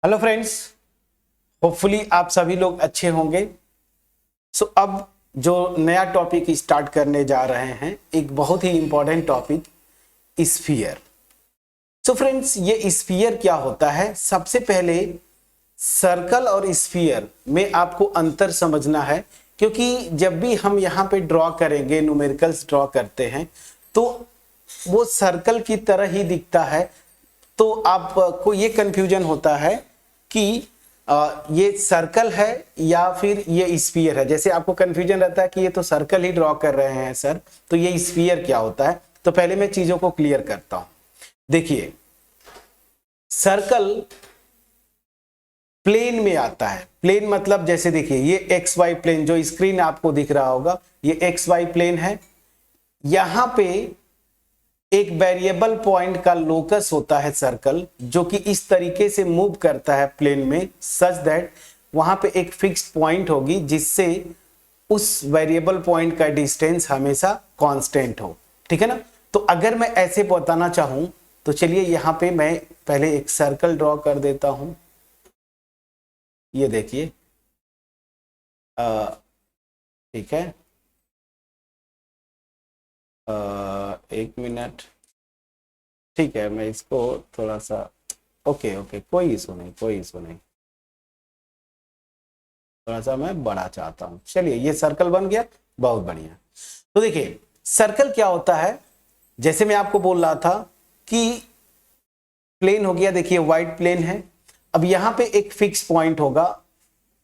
Hello friends, hopefully आप सभी लोग अच्छे होंगे। अब जो नया टॉपिक स्टार्ट करने जा रहे हैं, एक बहुत ही इंपॉर्टेंट टॉपिक, स्फीयर। फ्रेंड्स, ये स्फीयर क्या होता है? सबसे पहले सर्कल और स्फीयर में आपको अंतर समझना है, क्योंकि जब भी हम यहाँ पे ड्रॉ करेंगे, न्यूमेरिकल्स ड्रॉ करते हैं, तो वो सर्कल की तरह ही दिखता है। तो आपको ये कंफ्यूजन होता है कि ये सर्कल है या फिर ये स्फीयर है। जैसे आपको कंफ्यूजन रहता है कि ये तो सर्कल ही ड्रॉ कर रहे हैं सर, तो ये स्फीयर क्या होता है? तो पहले मैं चीजों को क्लियर करता हूं। देखिए, सर्कल प्लेन में आता है। प्लेन मतलब जैसे देखिए, ये एक्स वाई प्लेन जो स्क्रीन आपको दिख रहा होगा, ये एक्स वाई प्लेन है। यहां पे एक वेरिएबल पॉइंट का लोकस होता है सर्कल, जो कि इस तरीके से मूव करता है प्लेन में, सच दैट वहां पे एक फिक्स्ड पॉइंट होगी जिससे उस वेरिएबल पॉइंट का डिस्टेंस हमेशा कांस्टेंट हो। ठीक है ना? तो अगर मैं ऐसे बताना चाहूं तो चलिए यहां पे मैं पहले एक सर्कल ड्रॉ कर देता हूं। ये देखिए, ठीक है, एक मिनट। ठीक है, मैं इसको थोड़ा सा, ओके ओके, कोई इशू नहीं, कोई इशू नहीं। थोड़ा सा मैं बड़ा चाहता हूं। चलिए, ये सर्कल बन गया, बहुत बढ़िया। तो देखिए, सर्कल क्या होता है? जैसे मैं आपको बोल रहा था कि प्लेन हो गया, देखिए वाइट प्लेन है। अब यहां पे एक फिक्स पॉइंट होगा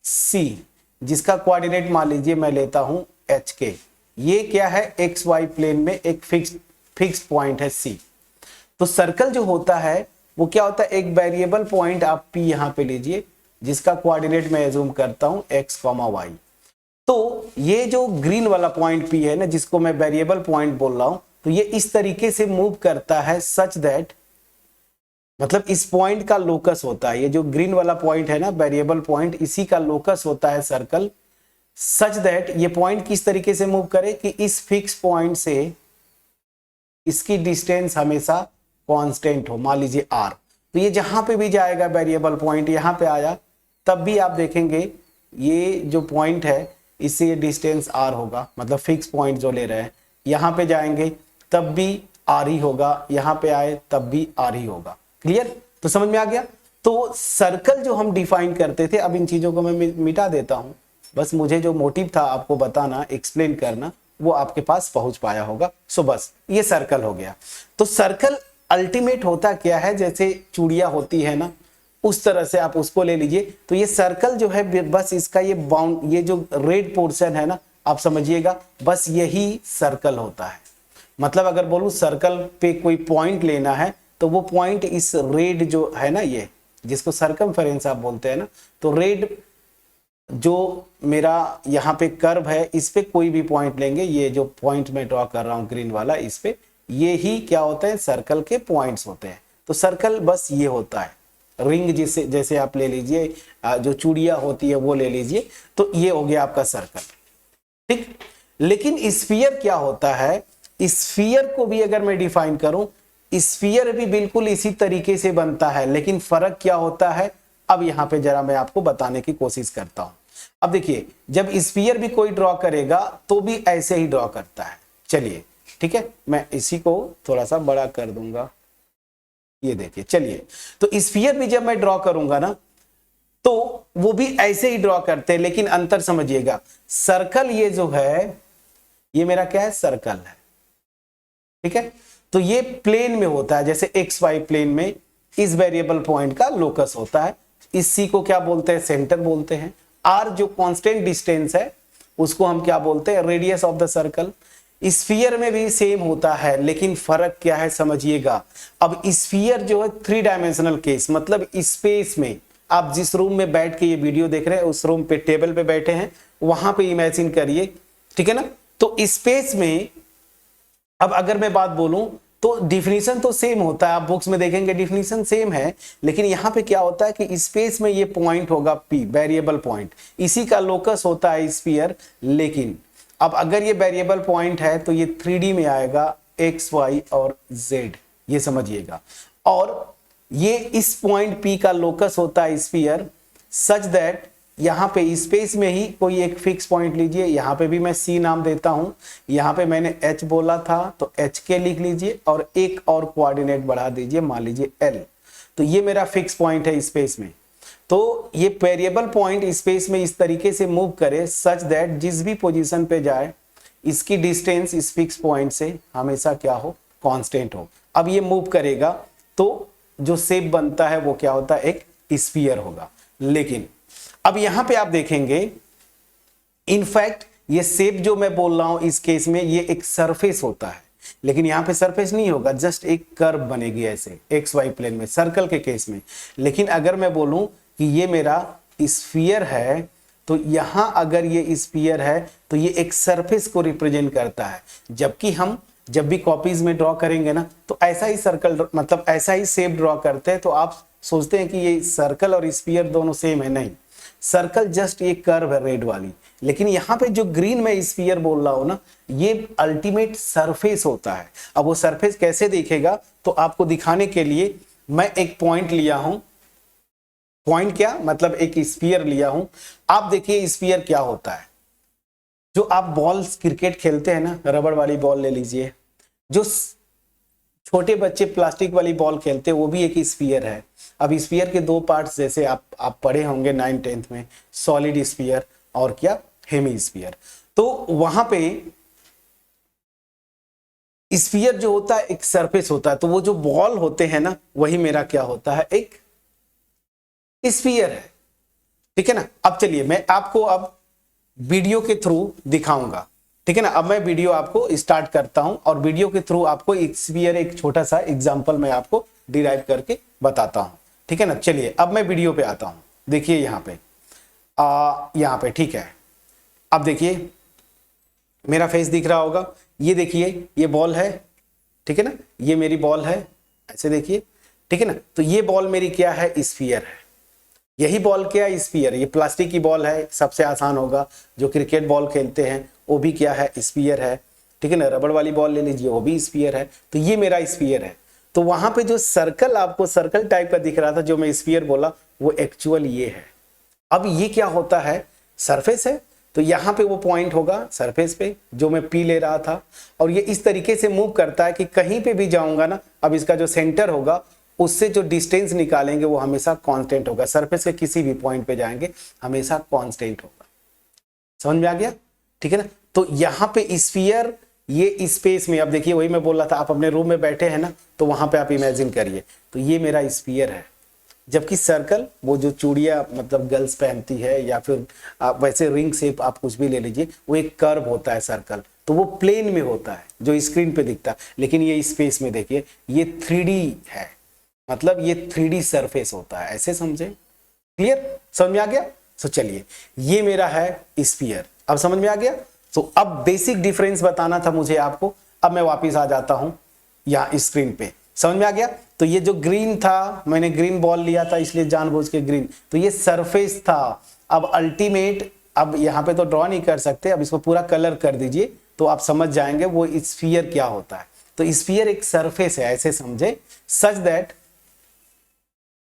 सी, जिसका कोऑर्डिनेट मान लीजिए मैं लेता हूं एच के। ये क्या है? एक्स वाई प्लेन में एक फिक्स पॉइंट है सी। तो सर्कल जो होता है वो क्या होता है? एक वेरिएबल पॉइंट आप पी यहां पे लीजिए, जिसका कोऑर्डिनेट मैं एज्यूम करता हूं एक्स कॉमा वाई। तो ये जो ग्रीन वाला पॉइंट पी है ना, जिसको मैं वेरिएबल पॉइंट बोल रहा हूं, तो ये इस तरीके से मूव करता है सच दैट, मतलब इस पॉइंट का लोकस होता है, ये जो ग्रीन वाला पॉइंट है ना, वेरिएबल पॉइंट, इसी का लोकस होता है सर्कल, सच दैट ये पॉइंट किस तरीके से मूव करे कि इस फिक्स पॉइंट से इसकी डिस्टेंस हमेशा कांस्टेंट हो, मान लीजिए आर। तो ये जहां पे भी जाएगा वेरिएबल पॉइंट, यहां पे आया, तब भी आप देखेंगे ये जो पॉइंट है इससे ये डिस्टेंस आर होगा, मतलब फिक्स पॉइंट जो ले रहे हैं। यहां पे जाएंगे तब भी आर ही होगा, यहां पे आए तब भी आर ही होगा। क्लियर? तो समझ में आ गया? तो सर्कल जो हम डिफाइन करते थे, अब इन चीजों को मैं मिटा देता हूं। बस मुझे जो मोटिव था आपको बताना, एक्सप्लेन करना, वो आपके पास पहुंच पाया होगा। सो बस ये सर्कल हो गया। तो सर्कल अल्टीमेट होता क्या है? जैसे चूड़ियां होती है ना, उस तरह से आप उसको ले लीजिए। तो ये सर्कल जो है, बस इसका ये बाउंड, ये जो रेड पोर्शन है ना, आप समझिएगा, बस यही सर्कल होता है। मतलब अगर बोलूं सर्कल पे कोई पॉइंट लेना है, तो वो पॉइंट इस रेड जो है ना, ये जिसको सरकमफेरेंस आप बोलते हैं ना, तो रेड जो मेरा यहाँ पे कर्व है, इस पे कोई भी पॉइंट लेंगे, ये जो पॉइंट मैं ड्रॉ कर रहा हूँ ग्रीन वाला, इस पे, ये ही क्या होते हैं? सर्कल के पॉइंट्स होते हैं। तो सर्कल बस ये होता है। रिंग जिसे जैसे आप ले लीजिए, जो चूड़ियां होती है वो ले लीजिए, तो ये हो गया आपका सर्कल। ठीक। लेकिन स्फीयर क्या होता है? स्फीयर को भी अगर मैं डिफाइन करूं, स्फीयर भी बिल्कुल इसी तरीके से बनता है, लेकिन फर्क क्या होता है? अब यहां पे जरा मैं आपको बताने की कोशिश करता हूं। अब देखिए, जब स्फीयर भी कोई ड्रॉ करेगा तो भी ऐसे ही ड्रॉ करता है। चलिए, ठीक है, मैं इसी को थोड़ा सा बड़ा कर दूंगा। ये देखिए, चलिए, तो स्फीयर भी जब मैं ड्रॉ करूंगा ना, तो वो भी ऐसे ही ड्रॉ करते हैं, लेकिन अंतर समझिएगा। सर्कल ये जो है, ये मेरा क्या है? सर्कल है। ठीक है? तो ये प्लेन में होता है, जैसे एक्स वाई प्लेन में इस वेरिएबल पॉइंट का लोकस होता है। इस सी को क्या बोलते हैं? सेंटर बोलते हैं। आर जो कांस्टेंट डिस्टेंस है, उसको हम क्या बोलते हैं? Radius of the circle. Sphere में भी सेम होता है, लेकिन फर्क क्या है समझिएगा। अब स्फीयर जो है 3 डायमेंशनल केस, मतलब स्पेस में, आप जिस रूम में बैठ के ये वीडियो देख रहे हैं, उस रूम पे टेबल पे बैठे हैं, वहां पे इमेजिन करिए। ठीक है ना? तो स्पेस में अब अगर मैं बात बोलूं तो डिफिनीशन तो सेम होता है, आप बुक्स में देखेंगे डिफिनीशन सेम है, लेकिन यहां पे क्या होता है कि स्पेस में ये पॉइंट होगा पी, वेरिएबल पॉइंट, इसी का लोकस होता है स्फीयर। लेकिन अब अगर ये वेरिएबल पॉइंट है तो ये 3D में आएगा, एक्स वाई और जेड, ये समझिएगा। और ये इस पॉइंट P का लोकस होता है स्फीयर, सच दैट यहां पे स्पेस में ही कोई एक फिक्स पॉइंट लीजिए, यहां पे भी मैं C नाम देता हूं, यहां पे मैंने H बोला था तो HK लिख लीजिए और एक और कोऑर्डिनेट बढ़ा दीजिए, मान लीजिए L। तो ये मेरा फिक्स पॉइंट है स्पेस में। तो ये वेरिएबल पॉइंट स्पेस में इस तरीके से मूव करे सच दैट जिस भी पोजीशन पे जाए इसकी डिस्टेंस इस फिक्स पॉइंट से हमेशा क्या हो, कांस्टेंट हो। अब ये मूव करेगा तो जो शेप बनता है वो क्या होता है, एक स्फीयर होगा। लेकिन अब यहां पे आप देखेंगे इनफैक्ट ये शेप जो मैं बोल रहा हूं इस केस में ये एक सरफेस होता है, लेकिन यहां पे सरफेस नहीं होगा, जस्ट एक कर्व बनेगी ऐसे एक्स वाई प्लेन में सर्कल के केस में। लेकिन अगर मैं बोलूं कि ये मेरा स्फीयर है तो यहां अगर ये स्फीयर है तो ये एक सरफेस को रिप्रेजेंट करता है, जबकि हम जब भी कॉपीज में ड्रॉ करेंगे ना तो ऐसा ही सर्कल मतलब ऐसा ही शेप ड्रॉ करते हैं, तो आप सोचते हैं कि ये सर्कल और स्फीयर दोनों सेम है, नहीं। सर्कल जस्ट ये कर्व है रेड वाली, लेकिन यहां पे जो ग्रीन में स्फीयर बोल रहा हूं ना ये अल्टीमेट सरफेस होता है। अब वो सरफेस कैसे दिखेगा तो आपको दिखाने के लिए मैं एक पॉइंट लिया हूं। पॉइंट क्या मतलब एक स्फीयर लिया हूं। आप देखिए स्फीयर क्या होता है, जो आप बॉल क्रिकेट खेलते हैं ना, रबड़ वाली बॉल ले लीजिए, जो छोटे बच्चे प्लास्टिक वाली बॉल खेलते हैं वो भी एक स्फीयर है। अब स्फीयर के दो पार्ट्स जैसे आप पढ़े होंगे 9th-10th में, सॉलिड स्फीयर और क्या हेमी स्फीयर। तो वहां पे स्फीयर जो होता है एक सरफेस होता है, तो वो जो बॉल होते हैं ना वही मेरा क्या होता है, एक स्फीयर है। ठीक है ना। अब चलिए मैं आपको अब वीडियो के थ्रू दिखाऊंगा, ठीक है ना। अब मैं वीडियो आपको स्टार्ट करता हूं और वीडियो के थ्रू आपको एक स्फीयर एक छोटा सा एग्जांपल मैं आपको डिराइव करके बताता हूं, ठीक है ना। चलिए अब मैं वीडियो पे आता हूं। देखिए यहां पे यहां पे ठीक है। अब देखिए मेरा फेस दिख रहा होगा, ये देखिए ये बॉल है, ठीक है ना, ये मेरी बॉल है, ऐसे देखिए, ठीक है ना। तो ये बॉल मेरी क्या है, स्फीयर है। यही बॉल क्या है, स्फीयर। ये प्लास्टिक की बॉल है, सबसे आसान होगा, जो क्रिकेट बॉल खेलते हैं वो भी क्या है, स्फीयर है, ठीक है ना। रबड़ वाली बॉल ले लीजिए वो भी स्फीयर है। तो ये मेरा स्फीयर है। तो वहां पे जो सर्कल आपको सर्कल टाइप का दिख रहा था जो मैं स्फीयर बोला वो एक्चुअल ये है। अब ये क्या होता है, सरफेस है, तो यहां पे वो पॉइंट होगा सरफेस पे जो मैं पी ले रहा था, और ये इस तरीके से मूव करता है कि कहीं पे भी जाऊंगा ना, अब इसका जो सेंटर होगा उससे जो डिस्टेंस निकालेंगे वो हमेशा कांस्टेंट होगा। सरफेस के किसी भी पॉइंट पे जाएंगे हमेशा कांस्टेंट होगा। समझ में आ गया, ठीक है ना। तो यहां पे स्फीयर ये स्पेस में, अब देखिए वही मैं बोल रहा था, आप अपने रूम में बैठे हैं ना तो वहां पे आप इमेजिन करिए, तो ये मेरा स्फीयर है। जबकि सर्कल वो जो चूड़ियां मतलब गर्ल्स पहनती है या फिर आप वैसे रिंग शेप आप कुछ भी ले लीजिए, वो एक कर्व होता है सर्कल, तो वो प्लेन में होता है जो स्क्रीन पे दिखता है। लेकिन ये स्पेस में देखिए ये 3D है, मतलब ये 3D सरफेस होता है, ऐसे समझे। क्लियर, समझ में आ गया। तो चलिए ये मेरा है स्फीयर, अब समझ में आ गया। तो अब बेसिक डिफरेंस बताना था मुझे आपको। अब मैं वापस आ जाता हूं यहाँ स्क्रीन पे, समझ में आ गया। तो ये जो ग्रीन था, मैंने ग्रीन बॉल लिया था इसलिए जानबूझ के ग्रीन, तो ये सरफेस था। अब अल्टीमेट, अब यहाँ पे तो ड्रॉ नहीं कर सकते, अब इसको पूरा कलर कर दीजिए तो आप समझ जाएंगे वो स्फीयर क्या होता है। तो स्फीयर एक सरफेस है, ऐसे समझे, सच दैट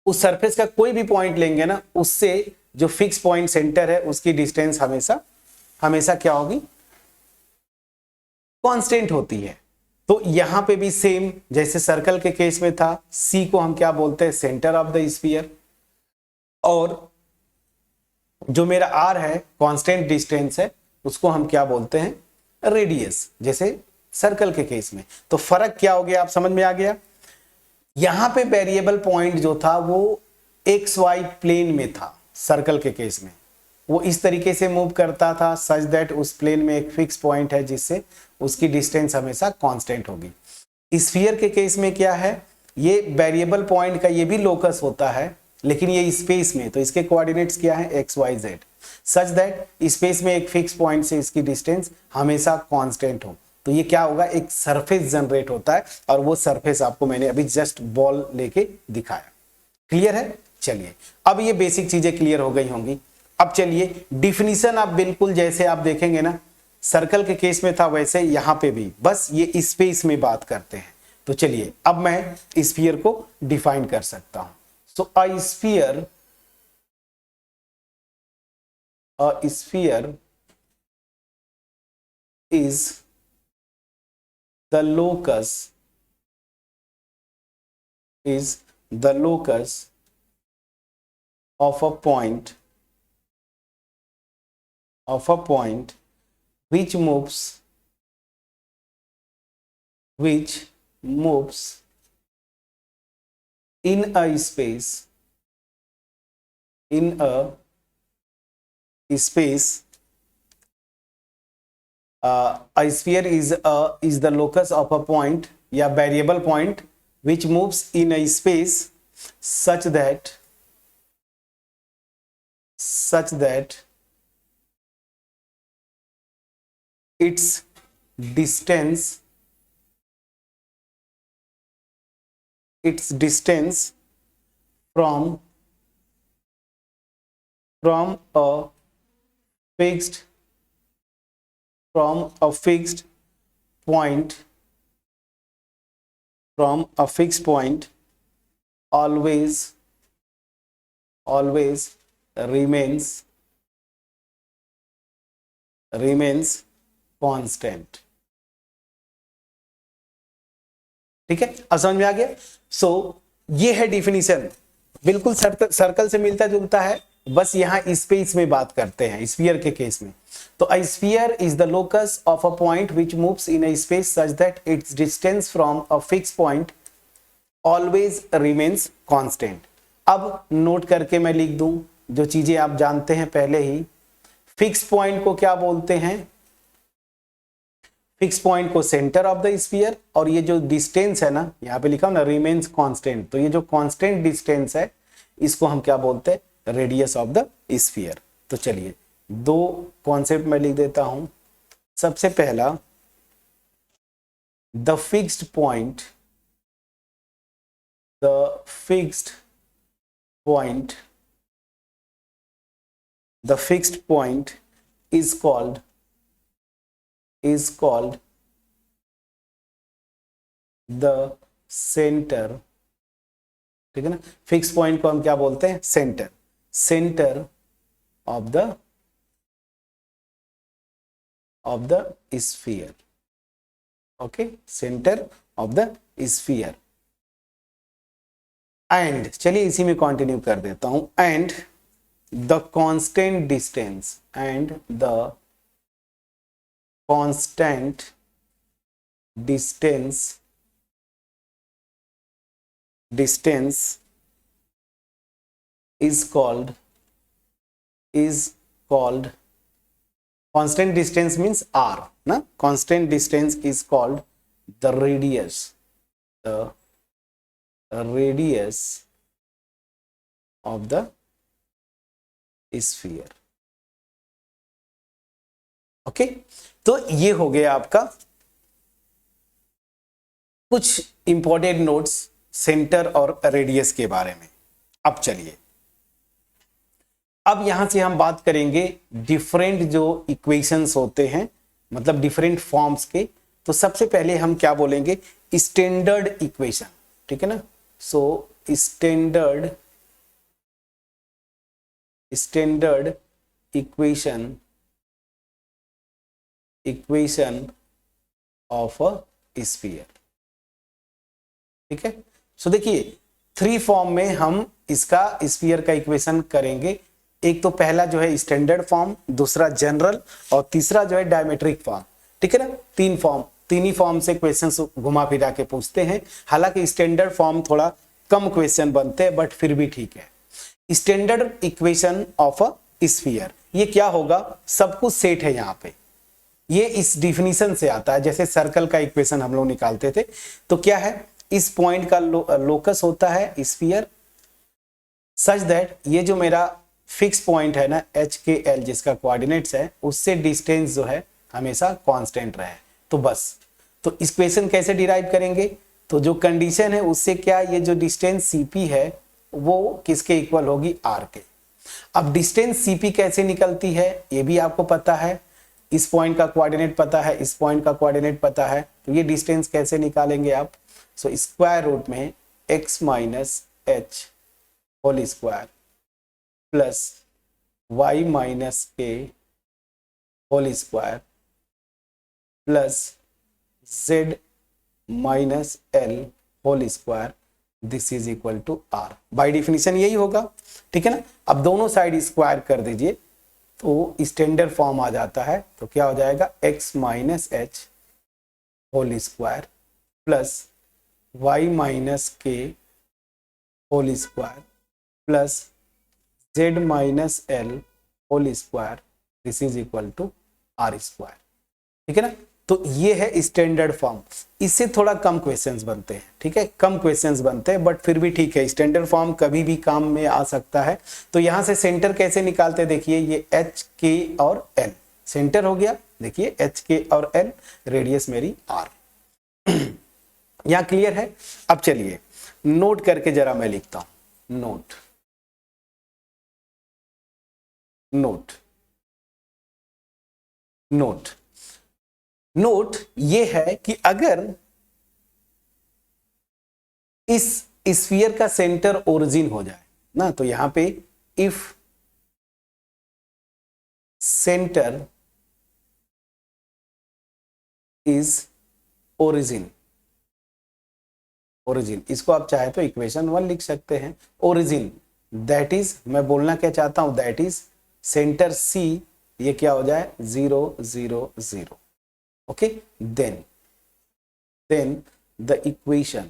उस सरफेस का कोई भी पॉइंट लेंगे ना, उससे जो फिक्स पॉइंट सेंटर है उसकी डिस्टेंस हमेशा हमेशा क्या होगी, कांस्टेंट होती है। तो यहां पे भी सेम जैसे सर्कल के केस में था, सी को हम क्या बोलते हैं, सेंटर ऑफ द स्फीयर, और जो मेरा आर है कांस्टेंट डिस्टेंस है उसको हम क्या बोलते हैं, रेडियस, जैसे सर्कल के केस में। तो फर्क क्या हो गया, आप समझ में आ गया। यहां पे वेरिएबल पॉइंट जो था वो एक्स वाई प्लेन में था, सर्कल के केस में वो इस तरीके से मूव करता था सच दैट उस प्लेन में एक फिक्स पॉइंट है जिससे उसकी डिस्टेंस हमेशा कांस्टेंट होगी। स्फीयर के केस में क्या है, ये वेरिएबल पॉइंट का ये भी लोकस होता है लेकिन ये स्पेस में, तो इसके कोऑर्डिनेट्स क्या है, x y z, such that space में एक फिक्स पॉइंट से इसकी डिस्टेंस हमेशा कांस्टेंट हो। तो ये क्या होगा, एक सरफेस जनरेट होता है, और वो सरफेस आपको मैंने अभी जस्ट बॉल लेके दिखाया। क्लियर है। चलिए अब ये बेसिक चीजें क्लियर हो गई होंगी। अब चलिए डिफिनीशन आप बिल्कुल जैसे आप देखेंगे ना सर्कल के केस में था वैसे यहां पे भी बस ये स्पेस में बात करते हैं। तो चलिए अब मैं स्फीयर को डिफाइन कर सकता हूं। So a sphere is the locus of a point which moves in a space a sphere is the locus of a point या variable point which moves in a space such that its distance from a fixed point always remains constant। ठीक है, अब समझ में आ गया। सो ये है definition, बिल्कुल सर्कल से मिलता जुलता है, बस यहां स्पेस में बात करते हैं स्फीयर के केस में। तो a sphere is the locus of a point which moves in a space such that it's distance from a fix point always remains constant. अब नोट करके मैं लिख दूं जो चीजें आप जानते हैं पहले ही। फिक्स पॉइंट को क्या बोलते हैं? फिक्स पॉइंट को सेंटर ऑफ द स्फीयर, और ये जो डिस्टेंस है ना, यहाँ पे लिखा हूं ना रिमेन्स कांस्टेंट, तो ये जो कांस्टेंट डिस्टेंस है इसको हम क्या बोलते हैं? Radius of the sphere. तो चलिए दो कॉन्सेप्ट में लिख देता हूं। सबसे पहला, the fixed point is called the center। ठीक है ना, फिक्स पॉइंट को हम क्या बोलते हैं? Centre of the sphere. Okay, centre of the sphere. And चलिए इसी में कंटिन्यू कर देता हूं। And the constant distance is called constant distance means r na, constant distance is called the radius of the sphere। Okay, तो ये हो गया आपका कुछ इंपॉर्टेंट नोट्स सेंटर और रेडियस के बारे में। अब चलिए, अब यहां से हम बात करेंगे डिफरेंट जो इक्वेशंस होते हैं, मतलब डिफरेंट फॉर्म्स के। तो सबसे पहले हम क्या बोलेंगे? Standard equation. ठीक है ना, so standard equation of a sphere. ठीक है, सो देखिए 3 फॉर्म में हम इसका स्फीयर का इक्वेशन करेंगे। एक तो पहला जो है स्टैंडर्ड फॉर्म, दूसरा जनरल, और तीसरा जो है डायमेट्रिक फॉर्म। ठीक है ना, 3 फॉर्म, 3 ही फॉर्म से क्वेश्चंस घुमा फिरा के पूछते हैं। हालांकि स्टैंडर्ड फॉर्म थोड़ा कम क्वेश्चन बनते हैं, बट फिर भी ठीक है। Standard equation of a sphere, ये क्या होगा? सब कुछ सेट है यहाँ पे, ये इस डिफिनीशन से आता है। जैसे सर्कल का इक्वेशन हम लोग निकालते थे, तो क्या है? इस पॉइंट का लोकस होता है स्फीयर सच दैट ये जो मेरा फिक्स पॉइंट है ना HKL, जिसका कोऑर्डिनेट्स है, उससे डिस्टेंस जो है हमेशा कांस्टेंट रहे। तो बस, तो इक्वेशन कैसे डिराइव करेंगे? तो जो कंडीशन है उससे क्या, ये जो डिस्टेंस CP है वो किसके इक्वल होगी? R के। अब डिस्टेंस CP कैसे निकलती है ये भी आपको पता है, इस पॉइंट का कोऑर्डिनेट पता है, इस पॉइंट का कोऑर्डिनेट पता है, तो ये डिस्टेंस कैसे निकालेंगे आप? सो स्क्वायर रूट में x minus H whole square plus y minus K whole square plus z minus L whole square, this is equal to R. By definition यही होगा, ठीक है ना। अब दोनों साइड स्क्वायर कर दीजिए तो स्टैंडर्ड फॉर्म आ जाता है, तो क्या हो जाएगा? x minus H whole square plus y minus K whole square plus z minus L whole square, this is equal to are square, ठीक है ना। तो ये है स्टैंडर्ड फॉर्म। इससे थोड़ा कम क्वेश्चंस बनते हैं, ठीक है, कम क्वेश्चंस बनते हैं, बट फिर भी ठीक है, स्टैंडर्ड फॉर्म कभी भी काम में आ सकता है। तो यहां से सेंटर कैसे निकालते हैं? देखिए ये एच के और एल, सेंटर हो गया, देखिए एच के और एल, रेडियस मेरी आर। यहां क्लियर है? अब चलिए नोट करके जरा मैं लिखता हूं, नोट नोट नोट नोट ये है कि अगर इस स्फीयर का सेंटर ओरिजिन हो जाए ना, तो यहां पे if centre is origin, origin इसको आप चाहे तो इक्वेशन 1 लिख सकते हैं। ओरिजिन दैट इज, मैं बोलना क्या चाहता हूं, दैट इज सेंटर सी, ये क्या हो जाए? 0 0 0, okay, then the equation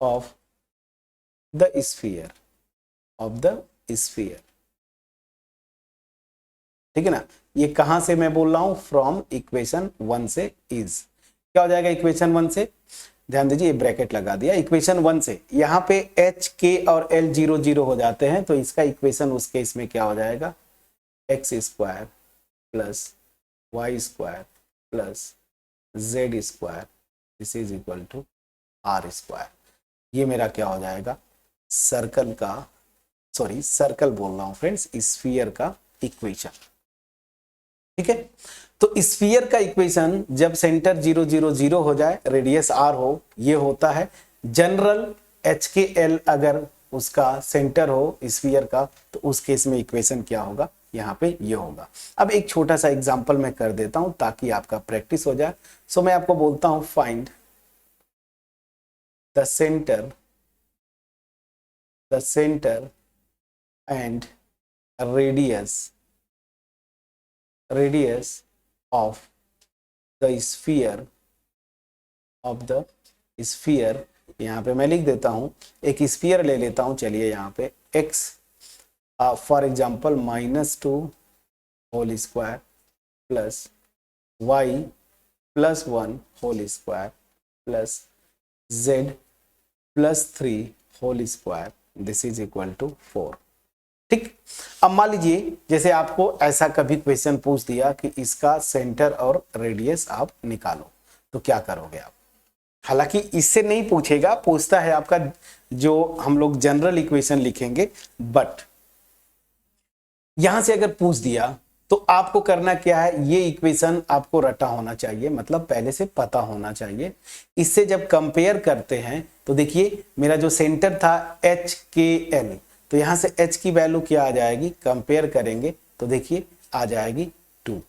of the sphere ठीक है ना। ये कहां से मैं बोल रहा हूं? फ्रॉम इक्वेशन 1 से इज, क्या हो जाएगा इक्वेशन 1 से? ध्यान दीजिए, ये ब्रैकेट लगा दिया। इक्वेशन 1 से यहां पे एच के और एल 0 0 हो जाते हैं, तो इसका इक्वेशन उस केस में क्या हो जाएगा? X square plus y square plus z square, this is equal to are square. ये मेरा क्या हो जाएगा? सर्कल का, सॉरी सर्कल बोल रहा हूं फ्रेंड्स, स्फीयर का इक्वेशन, ठीक है। तो स्फीयर का इक्वेशन जब सेंटर 0 0 0 हो जाए, रेडियस आर हो, ये होता है जनरल एच के एल। अगर उसका सेंटर हो स्फीयर का, तो उस केस में इक्वेशन क्या होगा? यहाँ पे ये होगा। अब एक छोटा सा एग्जांपल मैं कर देता हूं ताकि आपका प्रैक्टिस हो जाए। सो मैं आपको बोलता हूं find the centre and radius of the sphere. यहाँ पे मैं लिख देता हूं, एक स्फीयर ले लेता हूं, चलिए यहाँ पे x for example -2 whole square plus y plus 1 whole square plus z plus 3 whole square, this is equal to 4, ठीक। अब मान लीजिए जैसे आपको ऐसा कभी क्वेश्चन पूछ दिया कि इसका सेंटर और रेडियस आप निकालो, तो क्या करोगे आप? हालांकि इससे नहीं पूछेगा, पूछता है आपका जो हम लोग जनरल इक्वेशन लिखेंगे, बट यहां से अगर पूछ दिया तो आपको करना क्या है? ये इक्वेशन आपको रटा होना चाहिए, मतलब पहले से पता होना चाहिए। इससे जब कंपेयर करते हैं तो देखिए मेरा जो सेंटर था एच के एल, तो यहां से h की वैल्यू क्या आ जाएगी? कंपेयर करेंगे तो देखिए आ जाएगी 2।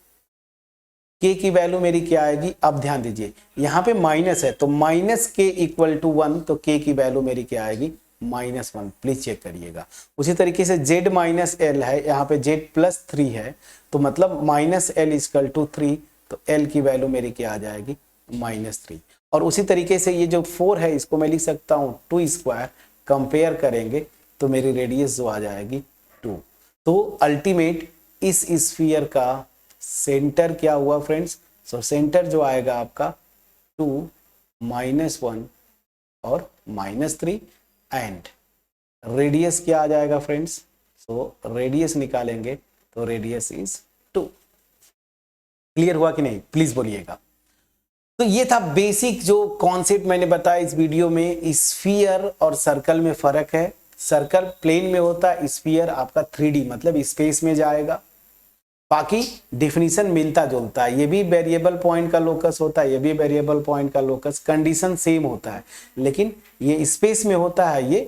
k की वैल्यू मेरी क्या आएगी? अब ध्यान दीजिए यहां पे माइनस है, तो माइनस k इक्वल टू 1, तो k की वैल्यू मेरी क्या आएगी? -1। प्लीज चेक करिएगा। उसी तरीके से z माइनस एल है, यहाँ पे z प्लस 3 है, तो मतलब माइनस एल इक्वल टू 3, तो l की वैल्यू मेरी क्या आ जाएगी? -3। और उसी तरीके से ये जो 4 है, इसको मैं लिख सकता हूँ 2 स्क्वायर, कंपेयर करेंगे तो मेरी रेडियस जो आ जाएगी 2। तो अल्टीमेट इस स्फीयर का सेंटर क्या हुआ फ्रेंड्स? सो सेंटर जो आएगा आपका 2 -1 और -3, एंड रेडियस क्या आ जाएगा फ्रेंड्स? सो रेडियस निकालेंगे तो रेडियस इज 2। क्लियर हुआ कि नहीं? प्लीज बोलिएगा। तो ये था बेसिक जो कॉन्सेप्ट मैंने बताया इस वीडियो में। स्फीयर और सर्कल में फर्क है, सर्कल प्लेन में होता है, स्फीयर आपका 3D मतलब स्पेस में जाएगा। बाकी डिफिनीशन मिलता जुलता है, ये भी वेरिएबल पॉइंट का लोकस होता है, ये भी वेरिएबल पॉइंट का लोकस, कंडीशन सेम होता है, लेकिन ये स्पेस में होता है, ये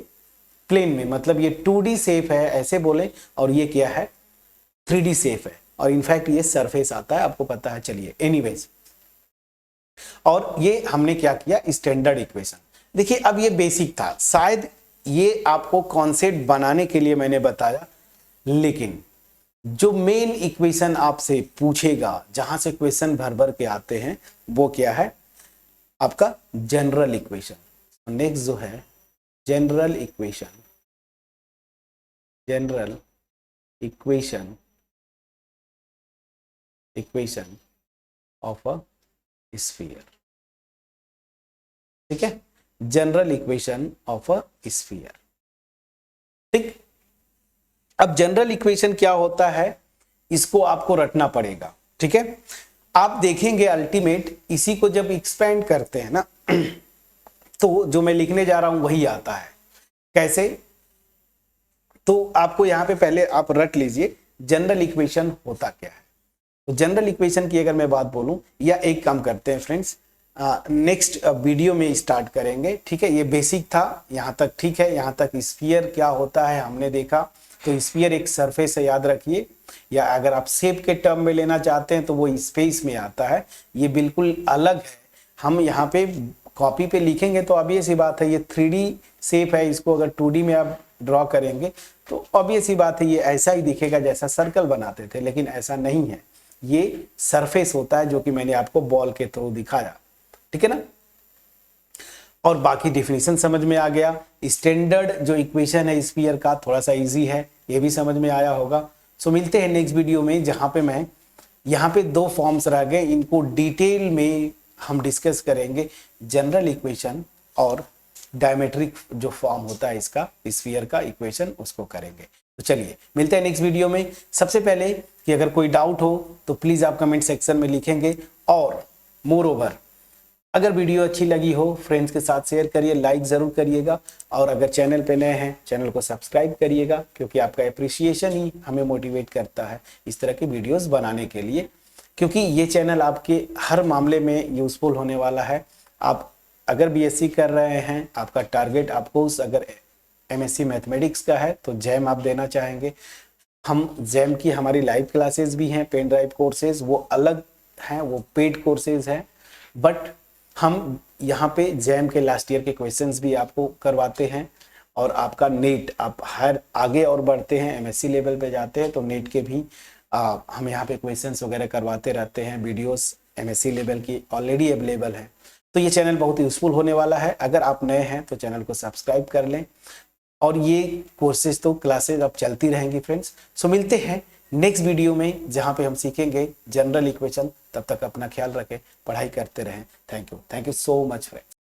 प्लेन में, मतलब ये 2D शेप है ऐसे बोले, और ये क्या है 3D शेप है, और इनफैक्ट ये सरफेस आता है, आपको पता है। चलिए एनीवेज, और ये हमने क्या किया स्टैंडर्ड इक्वेशन। देखिए अब ये बेसिक था, शायद ये आपको कॉन्सेप्ट बनाने के लिए मैंने बताया, लेकिन जो मेन इक्वेशन आपसे पूछेगा, जहां से क्वेश्चन भर भर के आते हैं, वो क्या है आपका जनरल इक्वेशन। नेक्स्ट जो है general equation, general equation, equation of a sphere, ठीक है, general equation of a sphere. ठीक, अब जनरल इक्वेशन क्या होता है, इसको आपको रटना पड़ेगा, ठीक है। आप देखेंगे अल्टीमेट इसी को जब एक्सपेंड करते हैं ना तो जो मैं लिखने जा रहा हूं वही आता है। कैसे, तो आपको यहां पे पहले आप रट लीजिए जनरल इक्वेशन होता क्या है। तो जनरल इक्वेशन की अगर मैं बात बोलूं, या एक काम करते हैं फ्रेंड्स, नेक्स्ट वीडियो में स्टार्ट करेंगे, ठीक है। ये बेसिक था यहां तक, ठीक है। यहां तक स्फीयर क्या होता है हमने देखा। तो स्फीयर एक सरफेस है, याद रखिए, या अगर आप शेप के टर्म में लेना चाहते हैं तो वो स्पेस में आता है, ये बिल्कुल अलग है। हम यहाँ पे कॉपी पे लिखेंगे तो ऑब्वियस सी बात है ये 3D शेप है, इसको अगर 2D में आप ड्रॉ करेंगे तो ऑब्वियस सी बात है ये ऐसा ही दिखेगा जैसा सर्कल बनाते थे, लेकिन ऐसा नहीं है, ये सरफेस होता है, जो कि मैंने आपको बॉल के थ्रू दिखाया, ठीक है ना। और बाकी डिफिनीशन समझ में आ गया। स्टैंडर्ड जो इक्वेशन है स्फीयर का थोड़ा सा इजी है, ये भी समझ में आया होगा। सो मिलते हैं नेक्स्ट वीडियो में, जहां पे मैं यहाँ पे 2 फॉर्म्स रह गए, इनको डिटेल में हम डिस्कस करेंगे, जनरल इक्वेशन और डायमेट्रिक जो फॉर्म होता है इसका स्फीयर का इक्वेशन, उसको करेंगे। तो चलिए मिलते हैं नेक्स्ट वीडियो में। सबसे पहले कि अगर कोई डाउट हो तो प्लीज आप कमेंट सेक्शन में लिखेंगे, और मोर ओवर अगर वीडियो अच्छी लगी हो फ्रेंड्स के साथ शेयर करिए, लाइक जरूर करिएगा, और अगर चैनल पे नए हैं चैनल को सब्सक्राइब करिएगा, क्योंकि आपका एप्रिसिएशन ही हमें मोटिवेट करता है इस तरह की वीडियोस बनाने के लिए, क्योंकि ये चैनल आपके हर मामले में यूजफुल होने वाला है। आप अगर बीएससी कर रहे हैं, आपका टारगेट आपको अगर एमएससी मैथमेटिक्स का है तो जैम आप देना चाहेंगे, हम जैम की हमारी लाइव क्लासेस भी हैं, पेन ड्राइव कोर्सेज वो अलग हैं, वो पेड कोर्सेज हैं, बट हम यहाँ पे जैम के लास्ट ईयर के क्वेश्चंस भी आपको करवाते हैं, और आपका नेट आप हर आगे और बढ़ते हैं, एमएससी लेवल पे जाते हैं तो नेट के भी हम यहाँ पे क्वेश्चंस वगैरह करवाते रहते हैं। वीडियोस एमएससी लेवल की ऑलरेडी अवेलेबल है, तो ये चैनल बहुत यूजफुल होने वाला है। अगर आप नए हैं तो चैनल को सब्सक्राइब कर लें, और ये कोर्सेज तो क्लासेज अब चलती रहेंगी फ्रेंड्स। सो मिलते हैं नेक्स्ट वीडियो में, जहां पे हम सीखेंगे जनरल इक्वेशन। तब तक अपना ख्याल रखें, पढ़ाई करते रहें। Thank you so much friends.